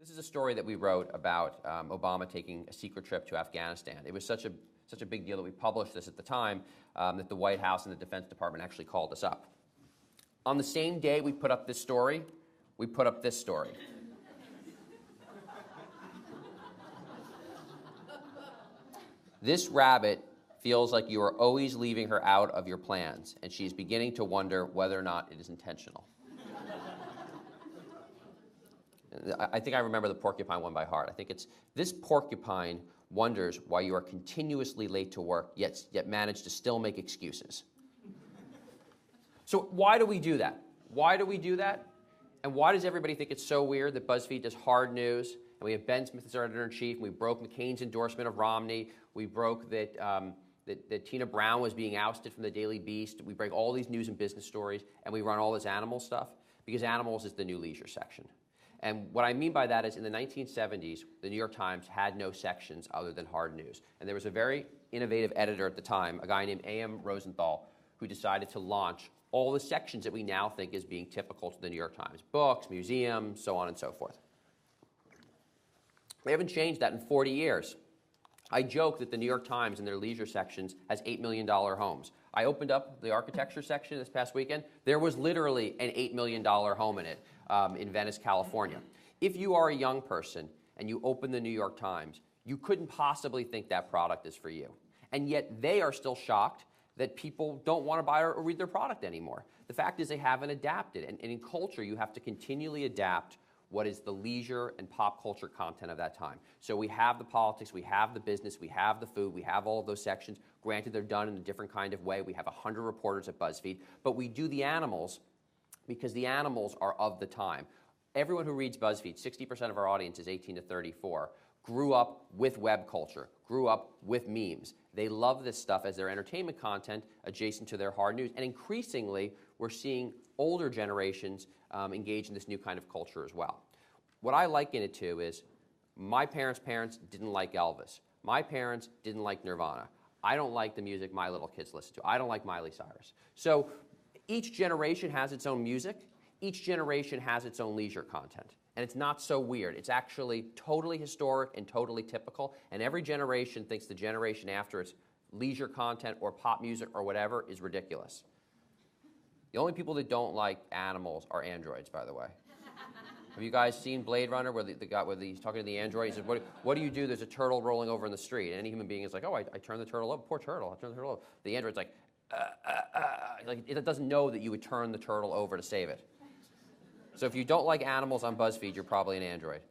This is a story that we wrote about Obama taking a secret trip to Afghanistan. It was such a big deal that we published this at the time that the White House and the Defense Department actually called us up. On the same day we put up this story, we put up this story. This rabbit feels like you are always leaving her out of your plans, and she is beginning to wonder whether or not it is intentional. I think I remember the porcupine one by heart. I think it's, this porcupine wonders why you are continuously late to work, yet manage to still make excuses. So why do we do that? Why do we do that? And why does everybody think it's so weird that BuzzFeed does hard news, and we have Ben Smith as our editor-in-chief, and we broke McCain's endorsement of Romney, we broke that, that Tina Brown was being ousted from the Daily Beast, we break all these news and business stories, and we run all this animal stuff? Because animals is the new leisure section. And what I mean by that is in the 1970s, the New York Times had no sections other than hard news. And there was a very innovative editor at the time, a guy named A.M. Rosenthal, who decided to launch all the sections that we now think is being typical to the New York Times. Books, museums, so on and so forth. They haven't changed that in 40 years. I joke that the New York Times in their leisure sections has $8 million homes. I opened up the architecture section this past weekend. There was literally an $8 million home in it in Venice, California. If you are a young person and you open the New York Times, you couldn't possibly think that product is for you. And yet they are still shocked that people don't want to buy or read their product anymore. The fact is they haven't adapted. And in culture, you have to continually adapt what is the leisure and pop culture content of that time. So we have the politics, we have the business, we have the food, we have all of those sections. Granted, they're done in a different kind of way. We have 100 reporters at BuzzFeed, but we do the animals because the animals are of the time. Everyone who reads BuzzFeed, 60% of our audience is 18 to 34, grew up with web culture, grew up with memes. They love this stuff as their entertainment content adjacent to their hard news. And increasingly, we're seeing older generations engage in this new kind of culture as well. What I liken it to is my parents' didn't like Elvis. My parents didn't like Nirvana. I don't like the music my little kids listen to. I don't like Miley Cyrus. So each generation has its own music. Each generation has its own leisure content. And it's not so weird. It's actually totally historic and totally typical. And every generation thinks the generation after its leisure content or pop music or whatever is ridiculous. The only people that don't like animals are androids, by the way. Have you guys seen Blade Runner where the guy, where he's talking to the android? He says, what do you do? There's a turtle rolling over in the street. And any human being is like, oh, I turn the turtle over. Poor turtle. I turn the turtle over. The android's like, like it doesn't know that you would turn the turtle over to save it. So if you don't like animals on BuzzFeed, you're probably an android.